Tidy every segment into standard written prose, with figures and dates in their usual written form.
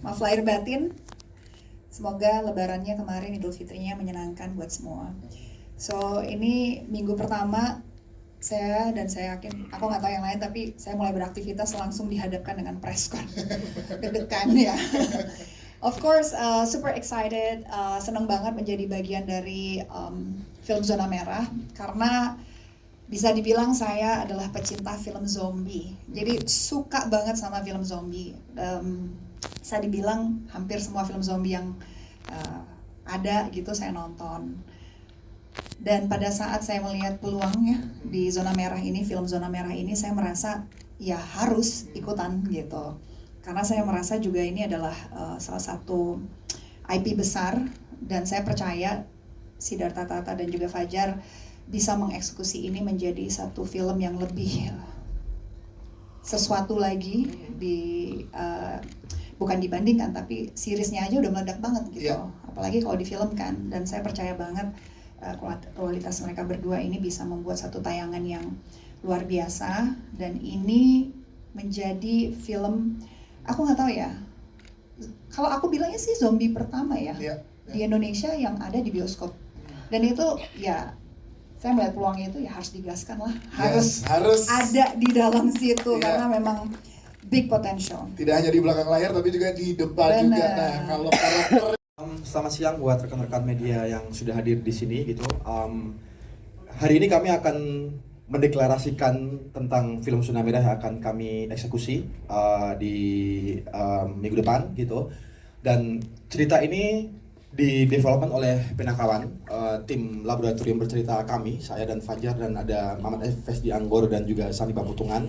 maaf lahir batin. Semoga lebarannya kemarin Idul Fitrinya menyenangkan buat semua. So ini minggu pertama saya yakin, aku nggak tahu yang lain, tapi saya mulai beraktivitas langsung dihadapkan dengan preskon. Deg-degan ya. Of course, super excited, seneng banget menjadi bagian dari film Zona Merah karena bisa dibilang saya adalah pecinta film zombie. Jadi suka banget sama film zombie. Saya dibilang hampir semua film zombie yang ada gitu saya nonton. Dan pada saat saya melihat peluangnya di Zona Merah ini, film Zona Merah ini, saya merasa ya harus ikutan gitu. Karena saya merasa juga ini adalah salah satu IP besar, dan saya percaya Siddhartha Tata dan juga Fajar bisa mengeksekusi ini menjadi satu film yang lebih sesuatu lagi bukan dibandingkan, tapi seriesnya aja udah meledak banget gitu. Apalagi kalau difilmkan, dan saya percaya banget kualitas mereka berdua ini bisa membuat satu tayangan yang luar biasa. Dan ini menjadi film, aku nggak tahu ya, kalau aku bilangnya sih zombie pertama ya di Indonesia yang ada di bioskop. Dan itu ya, saya melihat peluangnya itu ya harus digaskan lah, harus ada di dalam situ karena memang big potential. Tidak hanya di belakang layar tapi juga di depan juga. Nah, kalau karakter. Selamat siang buat rekan-rekan media yang sudah hadir di sini gitu. Hari ini kami akan mendeklarasikan tentang film Zona Merah yang akan kami eksekusi di minggu depan gitu. Dan cerita ini di development oleh Penakawan, tim laboratorium bercerita kami, saya dan Fajar, dan ada Mamat Efes di Anggor dan juga Sani Paputungan,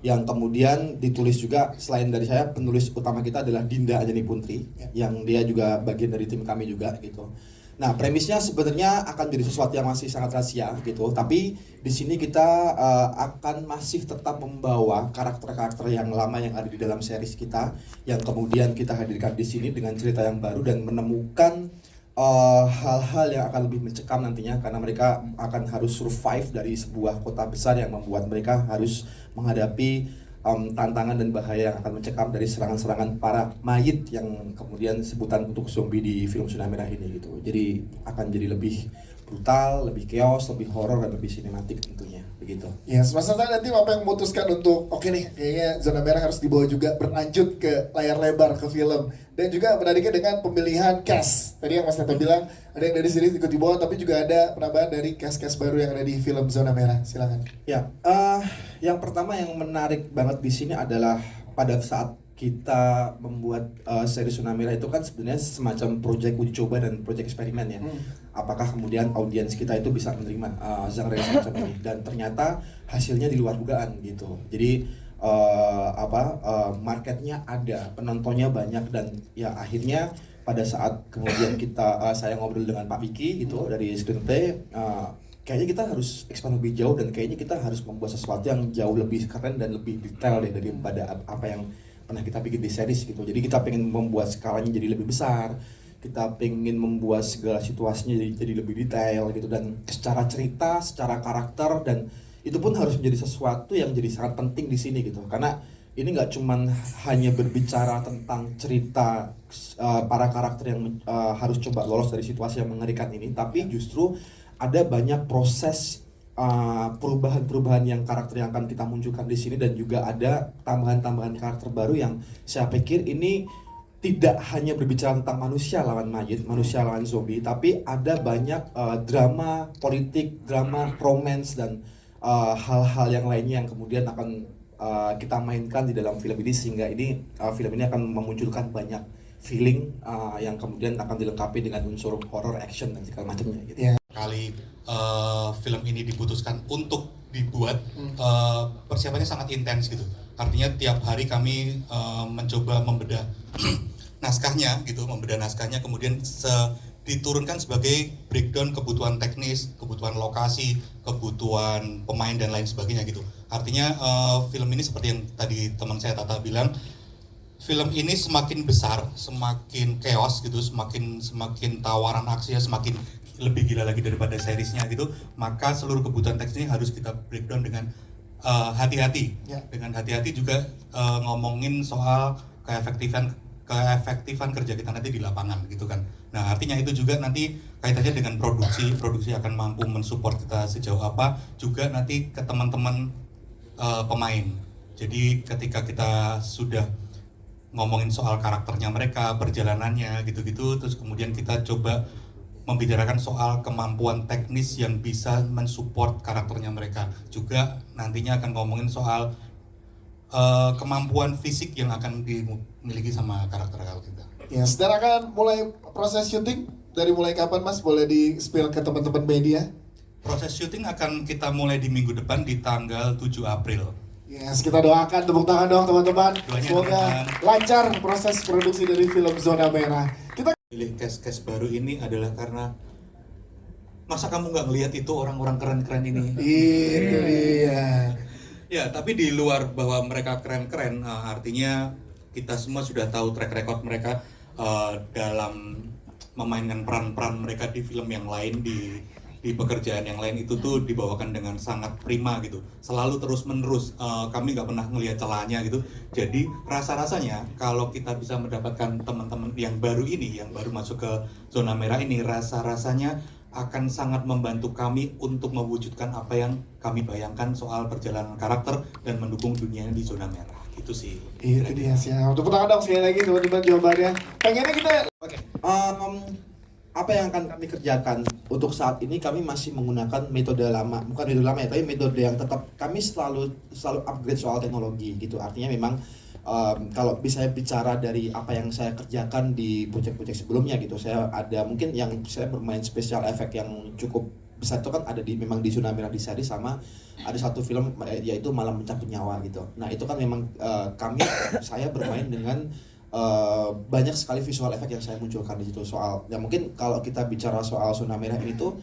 yang kemudian ditulis juga. Selain dari saya, penulis utama kita adalah Dinda Anjani Puntri, yang dia juga bagian dari tim kami juga gitu. Nah, premisnya sebenarnya akan jadi sesuatu yang masih sangat rahasia gitu, tapi di sini kita akan masih tetap membawa karakter-karakter yang lama yang ada di dalam series kita, yang kemudian kita hadirkan di sini dengan cerita yang baru dan menemukan hal-hal yang akan lebih mencekam nantinya, karena mereka akan harus survive dari sebuah kota besar yang membuat mereka harus menghadapi tantangan dan bahaya yang akan mencekam dari serangan-serangan para mayit yang kemudian sebutan untuk zombie di film Zona Merah ini gitu. Jadi akan jadi lebih brutal, lebih chaos, lebih horor, dan lebih sinematik tentunya begitu. Ya, Mas Nathan nanti apa yang memutuskan untuk oke nih, kayaknya Zona Merah harus dibawa juga berlanjut ke layar lebar, ke film, dan juga menariknya dengan pemilihan cast. Tadi yang Mas Nathan bilang ada yang dari sini ikut dibawa, tapi juga ada penambahan dari cast-cast baru yang ada di film Zona Merah. Silakan. Ya, yang pertama yang menarik banget di sini adalah pada saat kita membuat seri Zona Merah itu kan sebenarnya semacam proyek uji coba dan proyek eksperimen ya. Apakah kemudian audiens kita itu bisa menerima genre semacam ini, dan ternyata hasilnya di luar dugaan gitu. Jadi marketnya ada, penontonnya banyak, dan ya akhirnya pada saat kemudian saya ngobrol dengan Pak Vicky gitu dari Screenplay, kayaknya kita harus expand lebih jauh, dan kayaknya kita harus membuat sesuatu yang jauh lebih keren dan lebih detail deh daripada apa yang pernah kita bikin di series gitu. Jadi kita pengen membuat skalanya jadi lebih besar, kita pengen membuat segala situasinya jadi lebih detail gitu, dan secara cerita, secara karakter, dan itu pun harus menjadi sesuatu yang jadi sangat penting di sini gitu. Karena ini nggak cuman hanya berbicara tentang cerita para karakter yang harus coba lolos dari situasi yang mengerikan ini, tapi justru ada banyak proses perubahan-perubahan yang karakter yang akan kita munculkan di sini, dan juga ada tambahan-tambahan karakter baru yang saya pikir ini tidak hanya berbicara tentang manusia lawan mayit, manusia lawan zombie, tapi ada banyak drama politik, drama romance, dan hal-hal yang lainnya yang kemudian akan kita mainkan di dalam film ini, sehingga film ini akan memunculkan banyak feeling yang kemudian akan dilengkapi dengan unsur horror, action, dan segala macamnya gitu. Kali film ini diputuskan untuk dibuat, persiapannya sangat intens gitu. Artinya tiap hari kami mencoba membedah naskahnya gitu, kemudian diturunkan sebagai breakdown kebutuhan teknis, kebutuhan lokasi, kebutuhan pemain, dan lain sebagainya gitu. Artinya film ini seperti yang tadi teman saya Tata bilang, film ini semakin besar, semakin chaos gitu, semakin tawaran aksinya semakin lebih gila lagi daripada seriesnya gitu. Maka seluruh kebutuhan teks ini harus kita breakdown dengan hati-hati. Dengan hati-hati juga ngomongin soal keefektifan keefektifan kerja kita nanti di lapangan gitu kan. Nah artinya itu juga nanti kaitannya dengan produksi akan mampu mensupport kita sejauh apa, juga nanti ke teman-teman pemain. Jadi ketika kita sudah ngomongin soal karakternya mereka, perjalanannya gitu-gitu, terus kemudian kita coba membicarakan soal kemampuan teknis yang bisa mensupport karakternya mereka. Juga nantinya akan ngomongin soal kemampuan fisik yang akan dimiliki sama karakter kita. Ya, saudara akan mulai proses syuting dari mulai kapan Mas? Boleh di-spill ke teman-teman media? Proses syuting akan kita mulai di minggu depan di tanggal 7 April. Yes, kita doakan, tepuk tangan dong teman-teman. Doanya, Semoga teman-teman. lancar proses produksi dari film Zona Merah. Kita Pilih cast baru ini adalah karena masa kamu nggak ngelihat itu orang-orang keren-keren ini? itu dia. Ya, tapi di luar bahwa mereka keren-keren, artinya kita semua sudah tahu track record mereka dalam memainkan peran-peran mereka di film yang lain, di pekerjaan yang lain itu tuh dibawakan dengan sangat prima gitu, selalu terus-menerus. Kami nggak pernah ngelihat celahnya gitu. Jadi rasa-rasanya kalau kita bisa mendapatkan teman-teman yang baru ini, yang baru masuk ke zona merah ini, rasa-rasanya akan sangat membantu kami untuk mewujudkan apa yang kami bayangkan soal perjalanan karakter dan mendukung dunianya di zona merah. Itu sih. Itu dia, siap. Tepuk tangan dong sekali lagi teman-teman jawabannya. Pengennya kita Apa yang akan kami kerjakan untuk saat ini, kami masih menggunakan metode lama, bukan metode lama ya, tapi metode yang tetap kami selalu upgrade soal teknologi gitu. Artinya memang kalau bisa bicara dari apa yang saya kerjakan di proyek-proyek sebelumnya gitu, saya ada mungkin yang saya bermain special effect yang cukup besar itu kan ada memang di Zona Merah di seri, sama ada satu film yaitu Malam Mencabut Nyawa gitu. Nah itu kan memang saya bermain dengan banyak sekali visual effect yang saya munculkan di situ. Soal ya mungkin kalau kita bicara soal Zona Merah ini tuh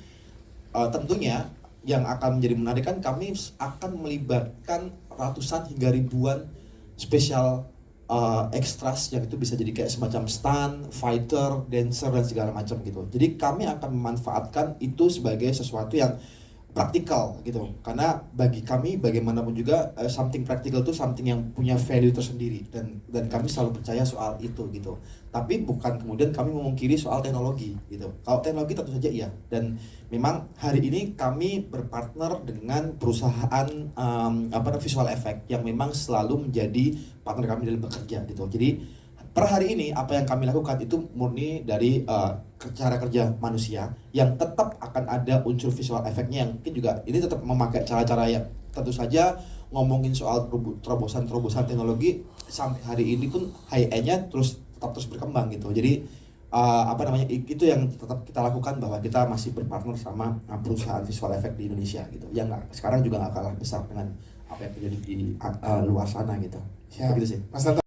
tentunya yang akan menjadi menarik kan kami akan melibatkan ratusan hingga ribuan special extras yang itu bisa jadi kayak semacam stunt, fighter, dancer dan segala macam gitu. Jadi kami akan memanfaatkan itu sebagai sesuatu yang praktikal gitu, karena bagi kami bagaimanapun juga something practical itu something yang punya value tersendiri, dan kami selalu percaya soal itu gitu. Tapi bukan kemudian kami memungkiri soal teknologi gitu. Kalau teknologi tentu saja iya, dan memang hari ini kami berpartner dengan perusahaan visual effect yang memang selalu menjadi partner kami dalam bekerja gitu. Jadi per hari ini apa yang kami lakukan itu murni dari cara kerja manusia yang tetap akan ada unsur visual efeknya, yang mungkin juga ini tetap memakai cara-cara yang tentu saja ngomongin soal terobosan teknologi sampai hari ini pun high-end-nya tetap terus berkembang gitu. Jadi itu yang tetap kita lakukan, bahwa kita masih berpartner sama perusahaan visual effect di Indonesia gitu, yang sekarang juga nggak kalah besar dengan apa yang terjadi di luar sana gitu. Siap. Begitu sih. Mas Tata.